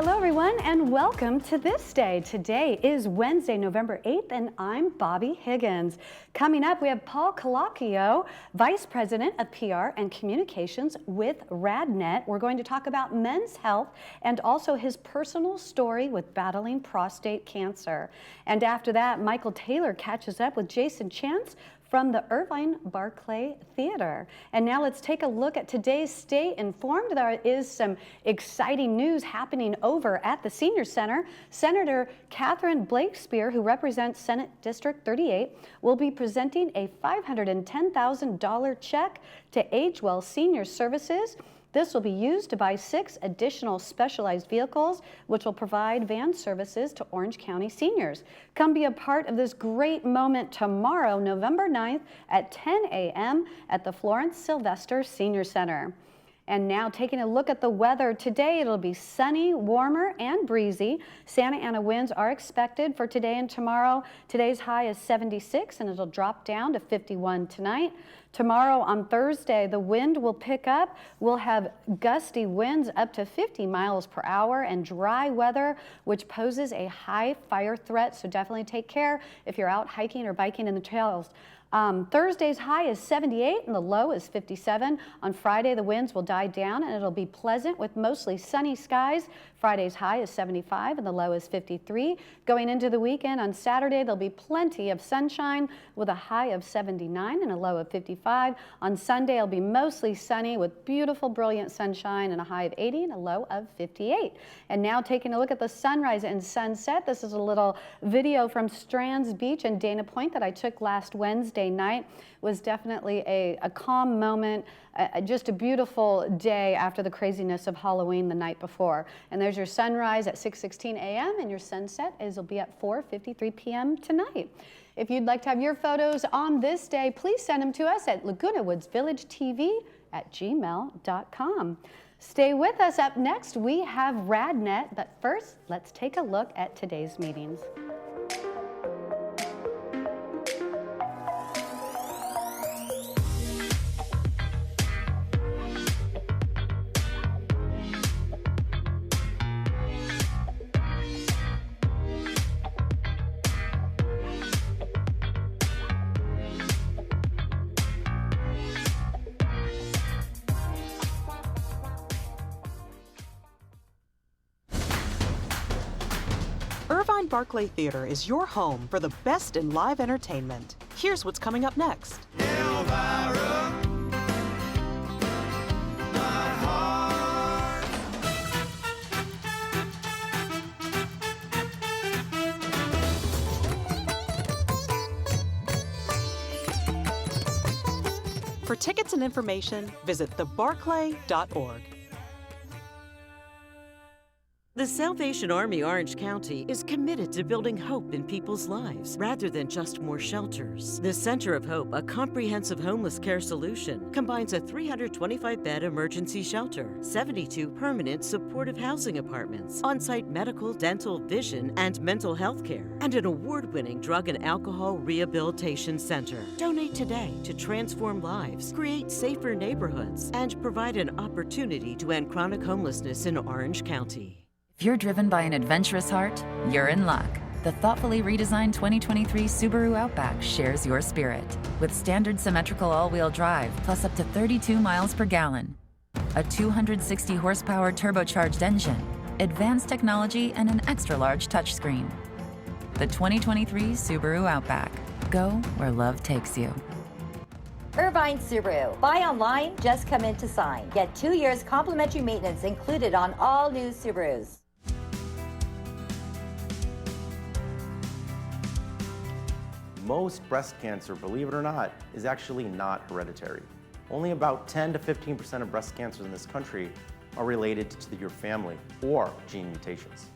Hello everyone and welcome to This Day. Today is Wednesday, November 8th and I'm Bobby Higgins. Coming up we have Paul Calacchio, Vice President of PR and Communications with RadNet. We're going to talk about men's health and also his personal story with battling prostate cancer. And after that, Michael Taylor catches up with Jason Chance from the Irvine Barclay Theater. And now let's take a look at today's Stay Informed. There is some exciting news happening over at the Senior Center. Senator Catherine Blakespear, who represents Senate District 38, will be presenting a $510,000 check to AgeWell Senior Services. This will be used to buy 6 additional specialized vehicles, which will provide van services to Orange County seniors. Come be a part of this great moment tomorrow, November 9th at 10 a.m. at the Florence Sylvester Senior Center. And now taking a look at the weather. Today it'll be sunny, warmer, and breezy. Santa Ana winds are expected for today and tomorrow. Today's high is 76 and it'll drop down to 51 tonight. Tomorrow on Thursday, the wind will pick up. We'll have gusty winds up to 50 miles per hour and dry weather, which poses a high fire threat. So definitely take care if you're out hiking or biking in the trails. Thursday's high is 78 and the low is 57. On Friday, the winds will die down and it'll be pleasant with mostly sunny skies. Friday's high is 75 and the low is 53. Going into the weekend, on Saturday, there'll be plenty of sunshine with a high of 79 and a low of 55. On Sunday, it'll be mostly sunny with beautiful, brilliant sunshine and a high of 80 and a low of 58. And now taking a look at the sunrise and sunset. This is a little video from Strands Beach and Dana Point that I took last Wednesday night. Was definitely a calm moment, just a beautiful day after the craziness of Halloween the night before. And there's your sunrise at 6:16 a.m. and your sunset will be at 4:53 p.m. tonight. If you'd like to have your photos on this day, please send them to us at Laguna Woods Village TV at gmail.com. Stay with us. Up next, we have RadNet, but first, let's take a look at today's meetings. Irvine Barclay Theater is your home for the best in live entertainment. Here's what's coming up next. Elvira, my heart. For tickets and information, visit thebarclay.org. The Salvation Army Orange County is committed to building hope in people's lives rather than just more shelters. The Center of Hope, a comprehensive homeless care solution, combines a 325-bed emergency shelter, 72 permanent supportive housing apartments, on-site medical, dental, vision, and mental health care, and an award-winning drug and alcohol rehabilitation center. Donate today to transform lives, create safer neighborhoods, and provide an opportunity to end chronic homelessness in Orange County. If you're driven by an adventurous heart, you're in luck. The thoughtfully redesigned 2023 Subaru Outback shares your spirit. With standard symmetrical all-wheel drive plus up to 32 miles per gallon, a 260 horsepower turbocharged engine, advanced technology, and an extra-large touchscreen. The 2023 Subaru Outback. Go where love takes you. Irvine Subaru. Buy online, just come in to sign. Get 2 years complimentary maintenance included on all new Subarus. Most breast cancer, believe it or not, is actually not hereditary. Only about 10 to 15% of breast cancers in this country are related to your family or gene mutations.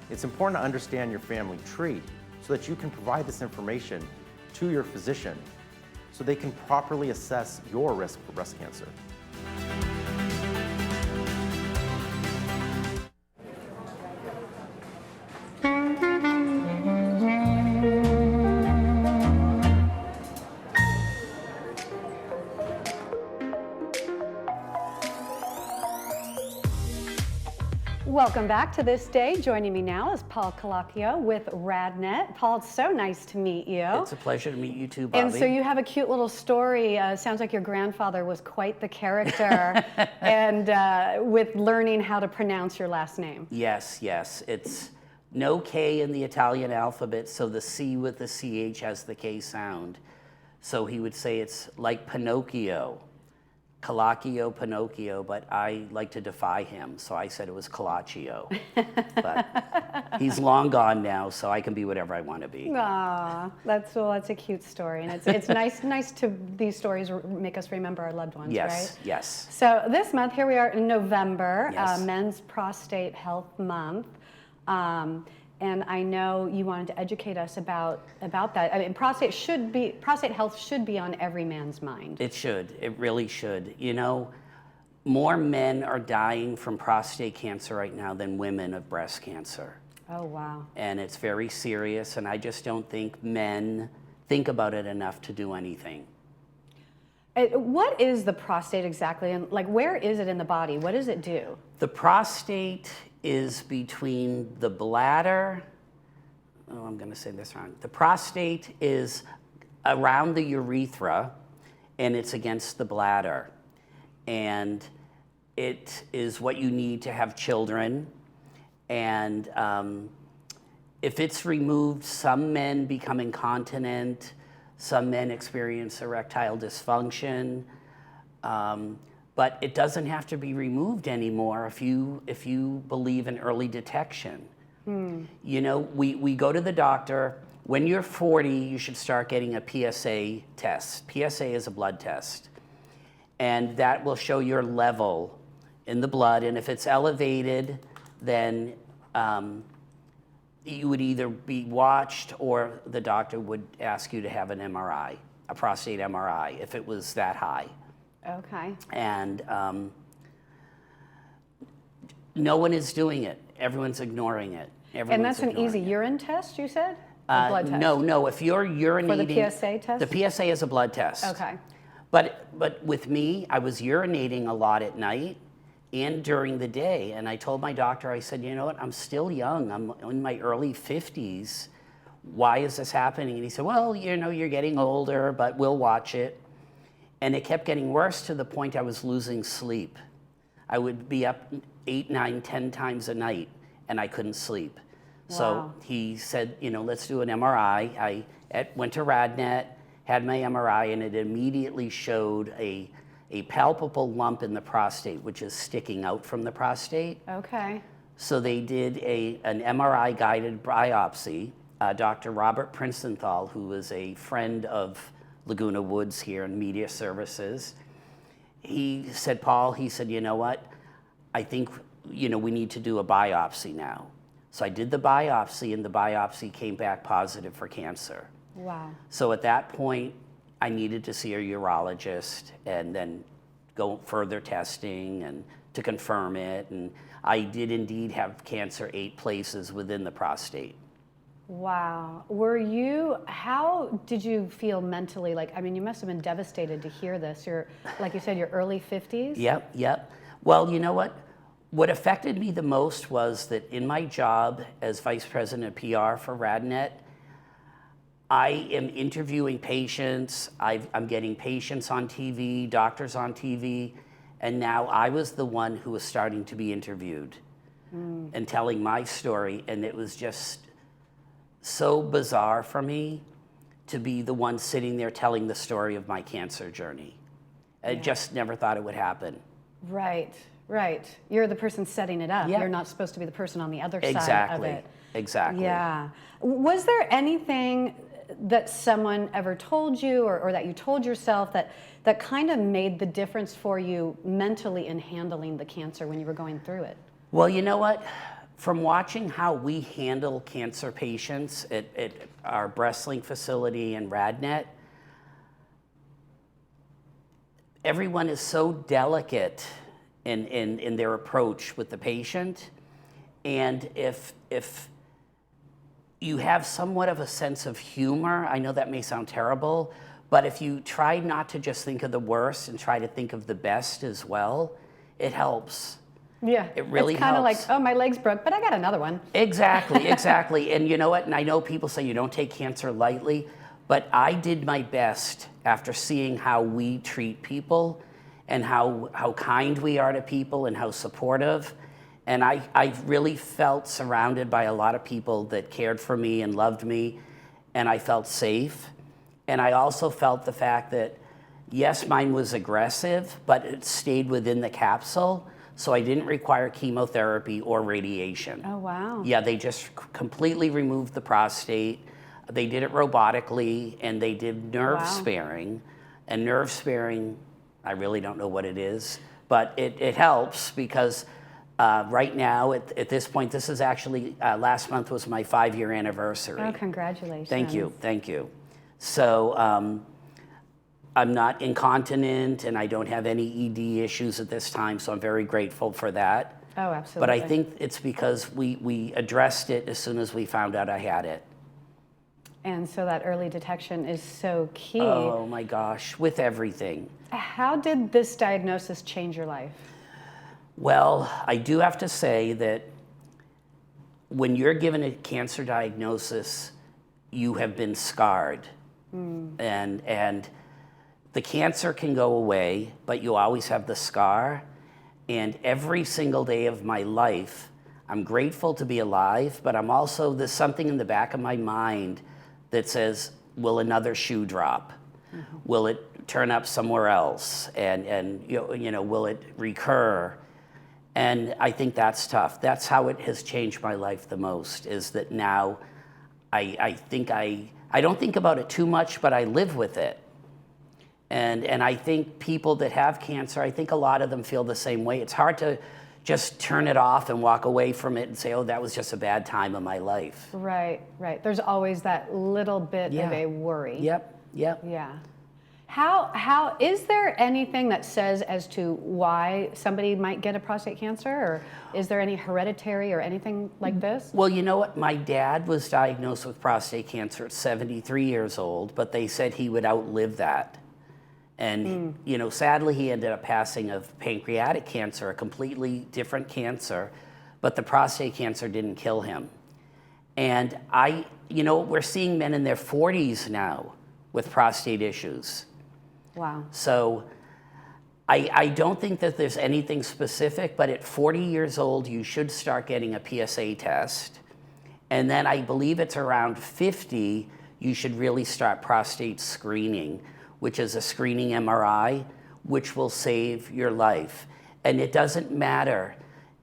It's important to understand your family tree so that you can provide this information to your physician so they can properly assess your risk for breast cancer. Welcome back to This Day. Joining me now is Paul Calacchio with RadNet. Paul, it's so nice to meet you. It's a pleasure to meet you too, Bobby. And so you have a cute little story. Sounds like your grandfather was quite the character, and with learning how to pronounce your last name. Yes, yes. It's no K in the Italian alphabet, so the C with the CH has the K sound. So he would say it's like Pinocchio. Calacchio, Pinocchio, but I like to defy him, so I said it was Calacchio. But he's long gone now, so I can be whatever I want to be. Aw, that's a cute story, and it's nice to these stories make us remember our loved ones, Yes, right? yes. So this month, here we are in November, Yes. Men's Prostate Health Month. And I know you wanted to educate us about that. I mean, prostate health should be on every man's mind. It should. It really should. You know, more men are dying from prostate cancer right now than women of breast cancer. Oh, wow. And it's very serious, and I just don't think men think about it enough to do anything. What is the prostate exactly, and like where is it in the body? What does it do? The prostate is between the bladder, I'm going to say this wrong. The prostate is around the urethra, and it's against the bladder. And it is what you need to have children. And if it's removed, some men become incontinent, some men experience erectile dysfunction. But it doesn't have to be removed anymore if you believe in early detection. You know, we go to the doctor. When you're 40, you should start getting a PSA test. PSA is a blood test. And that will show your level in the blood. And if it's elevated, then you would either be watched or the doctor would ask you to have an MRI, a prostate MRI, if it was that high. Okay. And no one is doing it. Everyone's ignoring it. And that's an easy urine test, you said? Or blood test? No. If you're urinating... For the PSA test? The PSA is a blood test. Okay. But with me, I was urinating a lot at night and during the day. And I told my doctor, I said, you know what, I'm still young. I'm in my early 50s. Why is this happening? And he said, well, you know, you're getting older, but we'll watch it. And it kept getting worse to the point I was losing sleep. I would be up 8, 9, 10 times a night, and I couldn't sleep. Wow. So he said, you know, let's do an MRI. I went to RadNet, had my MRI, and it immediately showed a palpable lump in the prostate, which is sticking out from the prostate. Okay. So they did an MRI-guided biopsy. Dr. Robert Princenthal, who was a friend of Laguna Woods here in media services, he said, Paul, he said, you know what? I think, you know, we need to do a biopsy now. So I did the biopsy, and the biopsy came back positive for cancer. Wow. So at that point, I needed to see a urologist and then go further testing and to confirm it. And I did indeed have cancer 8 places within the prostate. Wow. How did you feel mentally? Like, I mean, you must have been devastated to hear this. You're, like you said, your early 50s? Yep. Well, you know what? What affected me the most was that in my job as Vice President of PR for RadNet, I am interviewing patients. I'm getting patients on TV, doctors on TV, and now I was the one who was starting to be interviewed and telling my story, and it was just so bizarre for me to be the one sitting there telling the story of my cancer journey. I just never thought it would happen. Right. You're the person setting it up. Yeah. You're not supposed to be the person on the other side of it. Exactly. Yeah. Was there anything that someone ever told you or that you told yourself that kind of made the difference for you mentally in handling the cancer when you were going through it? Well, you know what? From watching how we handle cancer patients at our BreastLink facility and RadNet, everyone is so delicate in their approach with the patient. And if you have somewhat of a sense of humor, I know that may sound terrible, but if you try not to just think of the worst and try to think of the best as well, it helps. Yeah. It really It's kind of like, helps. oh, my leg's broke, but I got another one. Exactly, exactly. And you know what? And I know people say you don't take cancer lightly, but I did my best after seeing how we treat people and how kind we are to people and how supportive. And I really felt surrounded by a lot of people that cared for me and loved me, and I felt safe. And I also felt the fact that, yes, mine was aggressive, but it stayed within the capsule, so I didn't require chemotherapy or radiation. Oh, wow. Yeah, they just completely removed the prostate. They did it robotically, and they did nerve Wow. sparing. And nerve sparing, I really don't know what it is, but it helps because right now, at this point, this is actually, last month was my 5-year anniversary. Oh, congratulations. Thank you, thank you. So I'm not incontinent and I don't have any ED issues at this time, so I'm very grateful for that. Oh, absolutely. But I think it's because we addressed it as soon as we found out I had it. And so that early detection is so key. Oh my gosh, with everything. How did this diagnosis change your life? Well, I do have to say that when you're given a cancer diagnosis, you have been scarred. And the cancer can go away, but you always have the scar. And every single day of my life, I'm grateful to be alive, but I'm also, there's something in the back of my mind that says, will another shoe drop? Will it turn up somewhere else? And you know, will it recur? And I think that's tough. That's how it has changed my life the most, is that now I don't think about it too much, but I live with it. And I think people that have cancer, I think a lot of them feel the same way. It's hard to just turn it off and walk away from it and say, oh, that was just a bad time of my life. Right, right. There's always that little bit of a worry. Yep, yep. Yeah. How is there anything that says as to why somebody might get a prostate cancer, or is there any hereditary or anything like this? Well, you know what? My dad was diagnosed with prostate cancer at 73 years old, but they said he would outlive that. And, you know, sadly, he ended up passing of pancreatic cancer, a completely different cancer, but the prostate cancer didn't kill him. And you know, we're seeing men in their 40s now with prostate issues. Wow. So I don't think that there's anything specific, but at 40 years old, you should start getting a PSA test. And then I believe it's around 50, you should really start prostate screening, which is a screening MRI, which will save your life. And it doesn't matter.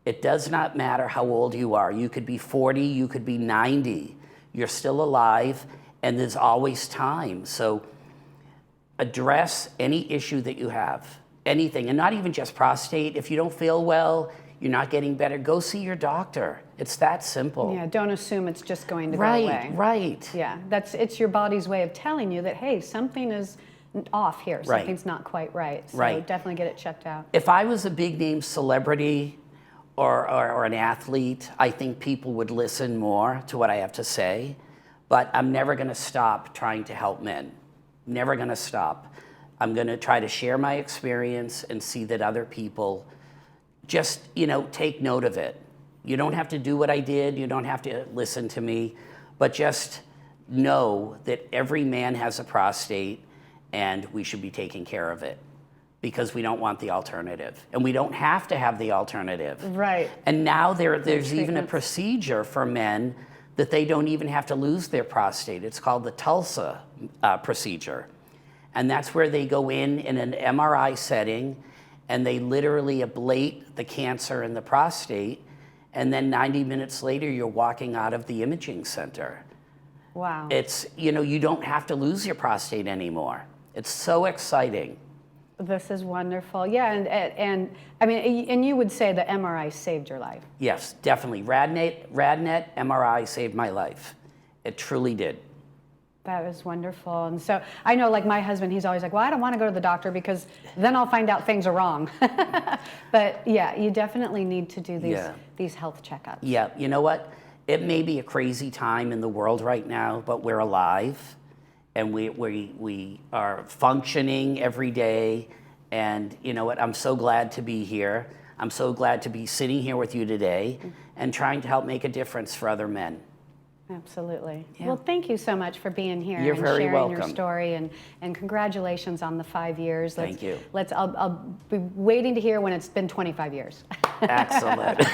It does not matter how old you are. You could be 40, you could be 90. You're still alive, and there's always time. So address any issue that you have, anything, and not even just prostate. If you don't feel well, you're not getting better, go see your doctor. It's that simple. Yeah, don't assume it's just going to go away. Right. Yeah, it's your body's way of telling you that, hey, something is off here. Right. Something's not quite right. So Right. definitely get it checked out. If I was a big name celebrity or an athlete, I think people would listen more to what I have to say. But I'm never going to stop trying to help men. Never going to stop. I'm going to try to share my experience and see that other people just, you know, take note of it. You don't have to do what I did. You don't have to listen to me. But just know that every man has a prostate and we should be taking care of it, because we don't want the alternative. And we don't have to have the alternative. Right. And now there's even a treatments. procedure for men that they don't even have to lose their prostate. It's called the Tulsa procedure. And that's where they go in an MRI setting and they literally ablate the cancer in the prostate. And then 90 minutes later, you're walking out of the imaging center. Wow. It's, you know, you don't have to lose your prostate anymore. It's so exciting. This is wonderful. Yeah, and I mean, and you would say the MRI saved your life. Yes, definitely. RadNet MRI saved my life. It truly did. That is wonderful. And so I know, like my husband, he's always like, well, I don't want to go to the doctor because then I'll find out things are wrong. But yeah, you definitely need to do these health checkups. Yeah, you know what? It may be a crazy time in the world right now, but we're alive and we are functioning every day. And you know what? I'm so glad to be here. I'm so glad to be sitting here with you today and trying to help make a difference for other men. Absolutely. Yeah. Well, thank you so much for being here You're and very sharing your welcome. story, and congratulations on the 5 years. Thank you. I'll be waiting to hear when it's been 25 years. Excellent.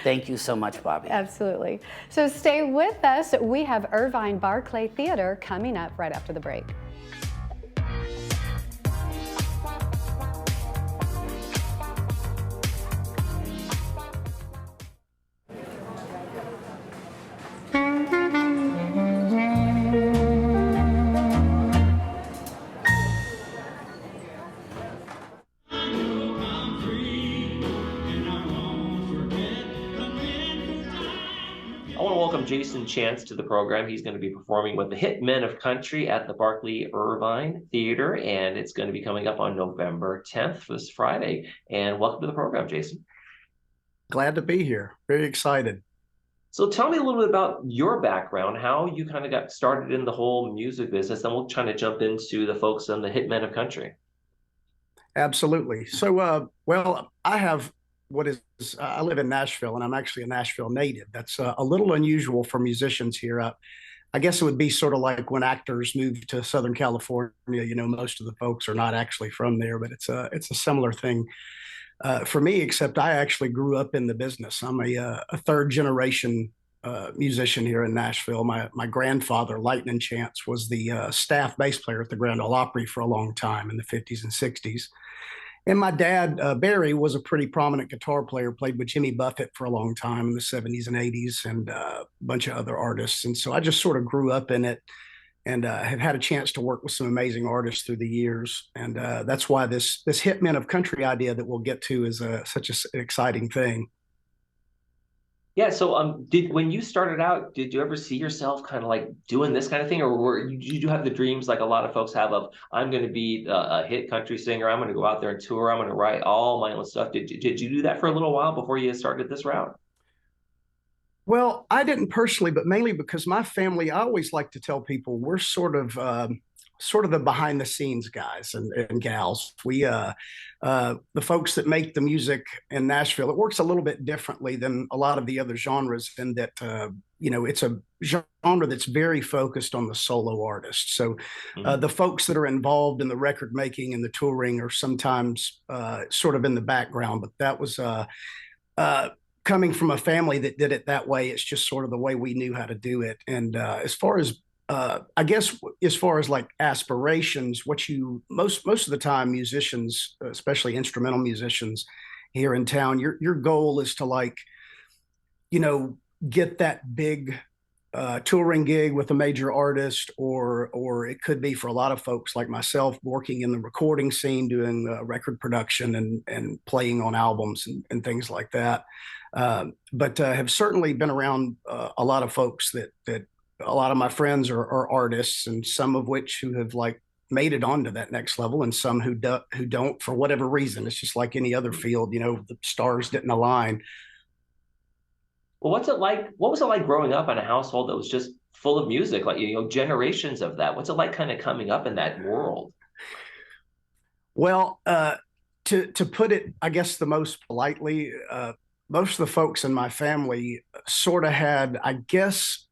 Thank you so much, Bobby. Absolutely. So stay with us. We have Irvine Barclay Theater coming up right after the break. I want to welcome Jason Chance to the program. He's going to be performing with the Hit Men of Country at the Barclay Irvine Theater, and it's going to be coming up on November 10th, this Friday. And welcome to the program, Jason. Glad to be here. Very excited. So tell me a little bit about your background, how you kind of got started in the whole music business, then we'll try to jump into the folks on the Hit Men of Country. Absolutely. So, well, I live in Nashville, and I'm actually a Nashville native. That's a little unusual for musicians here. I guess it would be sort of like when actors move to Southern California. Most of the folks are not actually from there, but it's a similar thing for me, except I actually grew up in the business. I'm a third generation musician here in Nashville. My grandfather, Lightning Chance, was the staff bass player at the Grand Ole Opry for a long time in the 50s and 60s. And my dad, Barry, was a pretty prominent guitar player, played with Jimmy Buffett for a long time in the 70s and 80s, and a bunch of other artists. And so I just sort of grew up in it, and have had a chance to work with some amazing artists through the years. And that's why this Hit Men of Country idea that we'll get to is such an exciting thing. Yeah, so when you started out, did you ever see yourself kind of like doing this kind of thing, or did you have the dreams like a lot of folks have of, I'm going to be a hit country singer, I'm going to go out there and tour, I'm going to write all my own stuff? Did you do that for a little while before you started this route? Well, I didn't personally, but mainly because my family, I always like to tell people we're sort of the behind the scenes guys and gals. The folks that make the music in Nashville, it works a little bit differently than a lot of the other genres in that, it's a genre that's very focused on the solo artist. So the folks that are involved in the record making and the touring are sometimes sort of in the background, but that was coming from a family that did it that way. It's just sort of the way we knew how to do it. And as far as like aspirations, most of the time musicians, especially instrumental musicians here in town, your goal is to get that big touring gig with a major artist, or it could be for a lot of folks like myself working in the recording scene, doing record production and playing on albums and things like that. But have certainly been around a lot of folks that a lot of my friends are artists, and some of which who have made it onto that next level, and some who don't for whatever reason. It's just like any other field, the stars didn't align. Well, what was it like growing up in a household that was just full of music, generations of that? What's it like kind of coming up in that world? Well, to put it, I guess, the most politely, most of the folks in my family sort of had, I guess,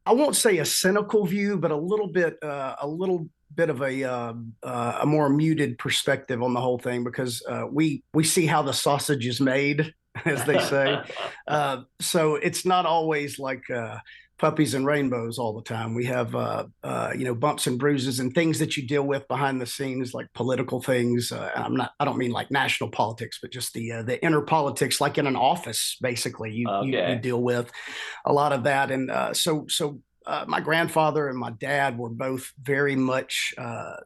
I won't say a cynical view, but a little bit of a more muted perspective on the whole thing, because we see how the sausage is made, as they say. So it's not always like puppies and rainbows all the time. We have bumps and bruises and things that you deal with behind the scenes, like political things. I don't mean like national politics, but just the inner politics, like in an office, basically. You deal with a lot of that. And so my grandfather and my dad were both very much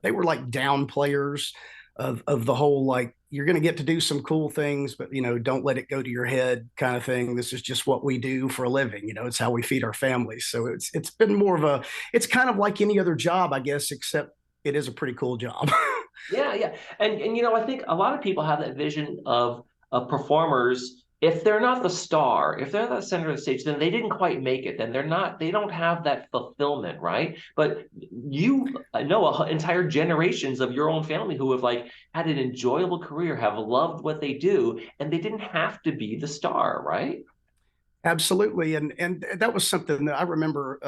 they were like down players of the whole, like, you're going to get to do some cool things, but don't let it go to your head kind of thing. This is just what we do for a living. It's how we feed our families. So it's been more of it's kind of like any other job, I guess, except it is a pretty cool job. Yeah. And I think a lot of people have that vision of performers if they're not the star, if they're not the center of the stage, then they didn't quite make it. Then they don't have that fulfillment, right? But you know entire generations of your own family who have like had an enjoyable career, have loved what they do, and they didn't have to be the star, right? Absolutely. And that was something that I remember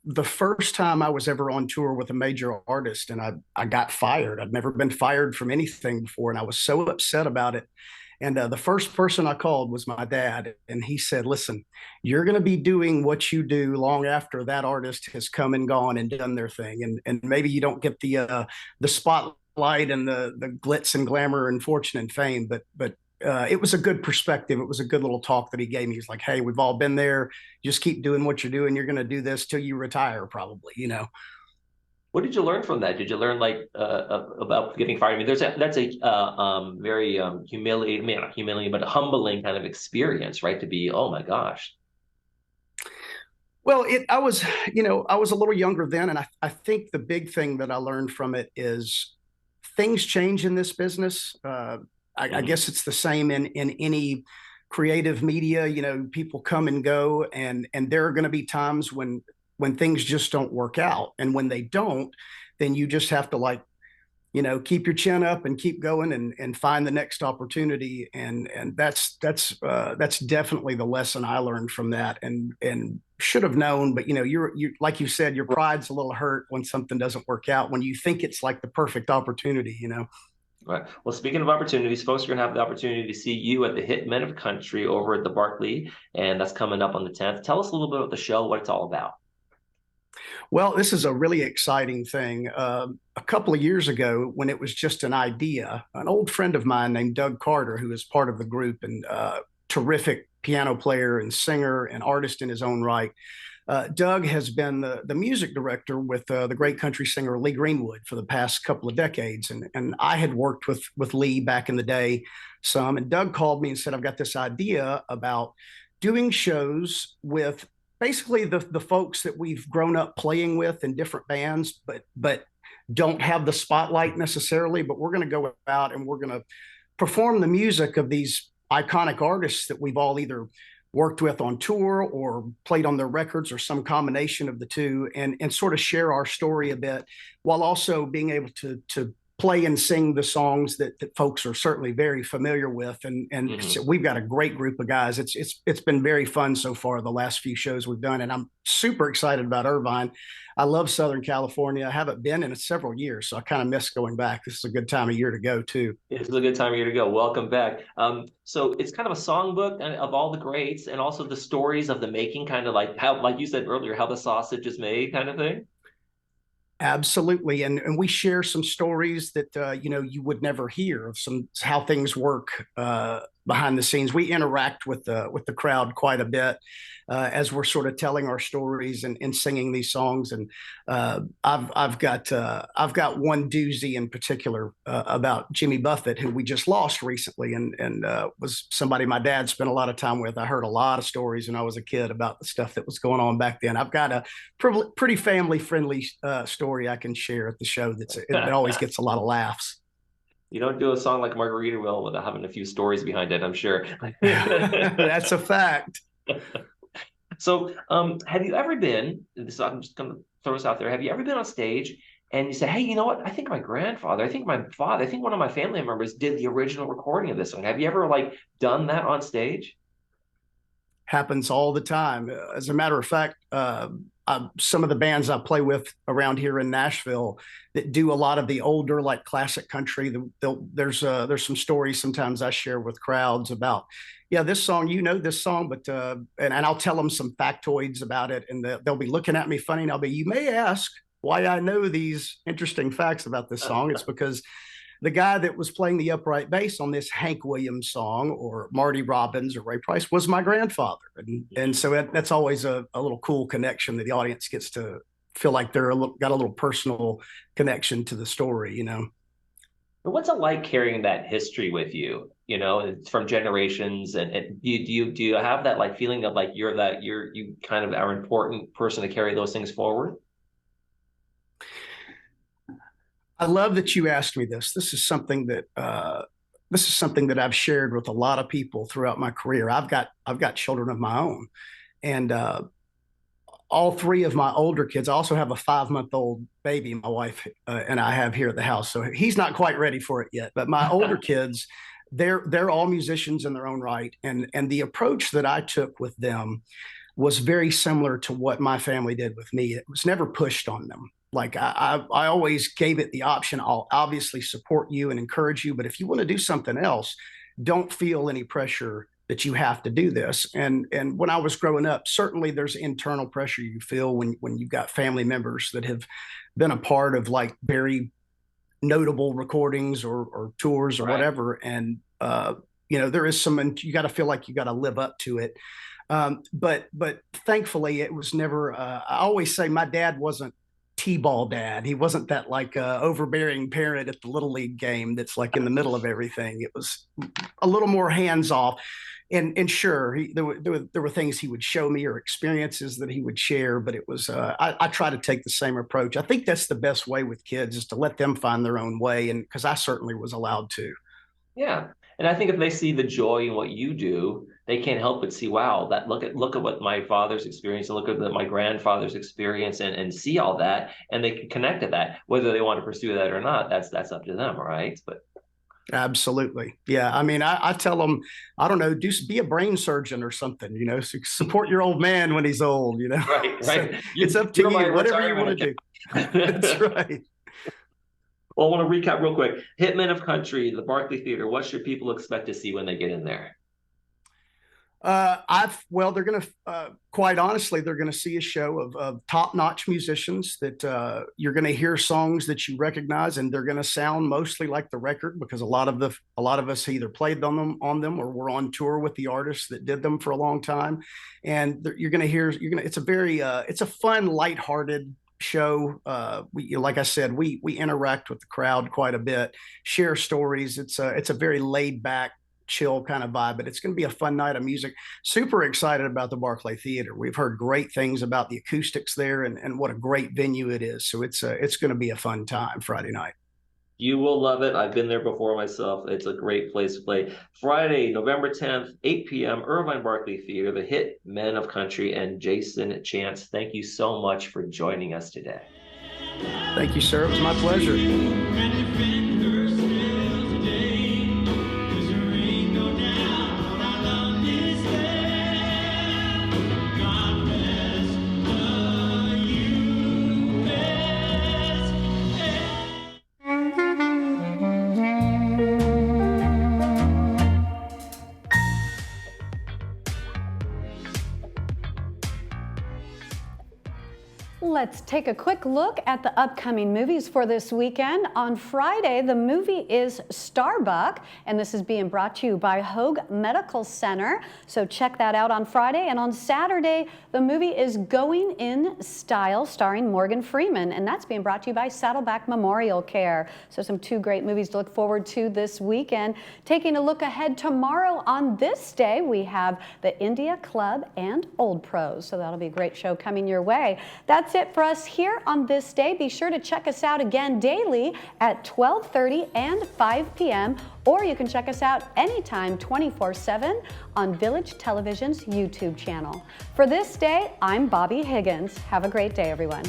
the first time I was ever on tour with a major artist, and I got fired. I'd never been fired from anything before, and I was so upset about it. And the first person I called was my dad, and he said, "Listen, you're going to be doing what you do long after that artist has come and gone and done their thing, and maybe you don't get the spotlight and the glitz and glamour and fortune and fame, but it was a good perspective. It was a good little talk that he gave me. He's like, "Hey, we've all been there. Just keep doing what you're doing. You're going to do this till you retire, probably, you know." What did you learn from that? Did you learn like about getting fired? I mean, that's a very humiliating, I mean, not humiliating, but a humbling kind of experience, right? To be, oh my gosh. Well, I was, I was a little younger then, and I think the big thing that I learned from it is things change in this business. I guess it's the same in any creative media. People come and go, and there are going to be times when things just don't work out, and when they don't, then you just have to keep your chin up and keep going and find the next opportunity. And that's definitely the lesson I learned from that, and should have known. But you're like you said, your pride's a little hurt when something doesn't work out, when you think it's like the perfect opportunity. Right. Well, speaking of opportunities, folks are going to have the opportunity to see you at the Hit Men of Country over at the Barclay, and that's coming up on the 10th. Tell us a little bit about the show, what it's all about. Well, this is a really exciting thing. A couple of years ago, when it was just an idea, an old friend of mine named Doug Carter, who is part of the group and terrific piano player and singer and artist in his own right. Doug has been the music director with the great country singer Lee Greenwood for the past couple of decades. And I had worked with Lee back in the day some. And Doug called me and said, "I've got this idea about doing shows with basically the folks that we've grown up playing with in different bands, but don't have the spotlight necessarily. But we're going to go out and we're going to perform the music of these iconic artists that we've all either worked with on tour or played on their records or some combination of the two, and sort of share our story a bit, while also being able to play and sing the songs that folks are certainly very familiar with. And so we've got a great group of guys. It's been very fun so far, the last few shows we've done, and I'm super excited about Irvine. I love Southern California. I haven't been in several years, so I kind of miss going back. This is a good time of year to go too. It's a good time of year to go. Welcome back. So it's kind of a songbook of all the greats, and also the stories of the making, kind of like how, like you said earlier, how the sausage is made, kind of thing. Absolutely, and we share some stories that you would never hear of, some how things work behind the scenes. We interact with the crowd quite a bit as we're sort of telling our stories and singing these songs. And I've got one doozy in particular about Jimmy Buffett, who we just lost recently, and was somebody my dad spent a lot of time with. I heard a lot of stories when I was a kid about the stuff that was going on back then. I've got a pretty family friendly story I can share at the show it always gets a lot of laughs. You don't do a song like Margaritaville without having a few stories behind it, I'm sure. That's a fact. So, have you ever been, I'm just going to throw this out there, have you ever been on stage and you say, "Hey, you know what? I think my grandfather, I think my father, I think one of my family members did the original recording of this song." Have you ever done that on stage? Happens all the time. As a matter of fact, some of the bands I play with around here in Nashville that do a lot of the older, like classic country, there's some stories sometimes I share with crowds about, yeah, this song, this song, but and I'll tell them some factoids about it, and they'll be looking at me funny, and I'll be, "You may ask why I know these interesting facts about this song. It's because the guy that was playing the upright bass on this Hank Williams song, or Marty Robbins or Ray Price, was my grandfather." And so that's always a little cool connection that the audience gets to feel like they're got a little personal connection to the story. What's it like carrying that history with you? From generations, and do you have that feeling of you kind of are an important person to carry those things forward? I love that you asked me this. This is something that this is something that I've shared with a lot of people throughout my career. I've got children of my own, and all three of my older kids. I also have a 5-month-old baby. My wife and I have here at the house, so he's not quite ready for it yet. But my older kids, they're all musicians in their own right, and the approach that I took with them was very similar to what my family did with me. It was never pushed on them. Like I always gave it the option. I'll obviously support you and encourage you, but if you want to do something else, don't feel any pressure that you have to do this. And when I was growing up, certainly there's internal pressure you feel when you've got family members that have been a part of like very notable recordings or tours or whatever. And there is some, you got to feel like you got to live up to it. But thankfully it was never, I always say my dad wasn't T-ball dad. He wasn't that like overbearing parent at the little league game that's like in the middle of everything. It was a little more hands off. And sure, there were things he would show me or experiences that he would share, but it was I try to take the same approach. I think that's the best way with kids, is to let them find their own way, and because I certainly was allowed to. Yeah. And I think if they see the joy in what you do, they can't help but see, wow, that look at what my father's experience, and look at my grandfather's experience, and see all that, and they can connect to that. Whether they want to pursue that or not, that's up to them, right? But Absolutely. Yeah. I mean, I tell them, I don't know, be a brain surgeon or something, support your old man when he's old, Right. So it's up to you, whatever you want to do. That's right. Well, I want to recap real quick. Hitmen of Country, the Barclay Theater. What should people expect to see when they get in there? They're going to, quite honestly, they're going to see a show of top-notch musicians that you're going to hear songs that you recognize, and they're going to sound mostly like the record, because a lot of us either played on them or were on tour with the artists that did them for a long time. And it's a fun, lighthearted show. Like I said, we interact with the crowd quite a bit, share stories. It's a very laid back, chill kind of vibe, but it's going to be a fun night of music. Super excited about the Barclay Theater. We've heard great things about the acoustics there and what a great venue it is. So it's going to be a fun time Friday night. You will love it. I've been there before myself. It's a great place to play. Friday, November 10th, 8 p.m., Irvine Barclay Theater, the hit Men of Country, and Jason Chance. Thank you so much for joining us today. Thank you, sir. It was my pleasure. Let's take a quick look at the upcoming movies for this weekend. On Friday, the movie is Starbuck, and this is being brought to you by Hoag Medical Center. So check that out on Friday. And on Saturday, the movie is Going in Style, starring Morgan Freeman, and that's being brought to you by Saddleback Memorial Care. So some two great movies to look forward to this weekend. Taking a look ahead tomorrow on this day, we have the India Club and Old Pros. So that'll be a great show coming your way. That's it for us here on This Day. Be sure to check us out again daily at 12:30 and 5 p.m. or you can check us out anytime 24/7 on Village Television's YouTube channel. For This Day, I'm Bobby Higgins. Have a great day, everyone.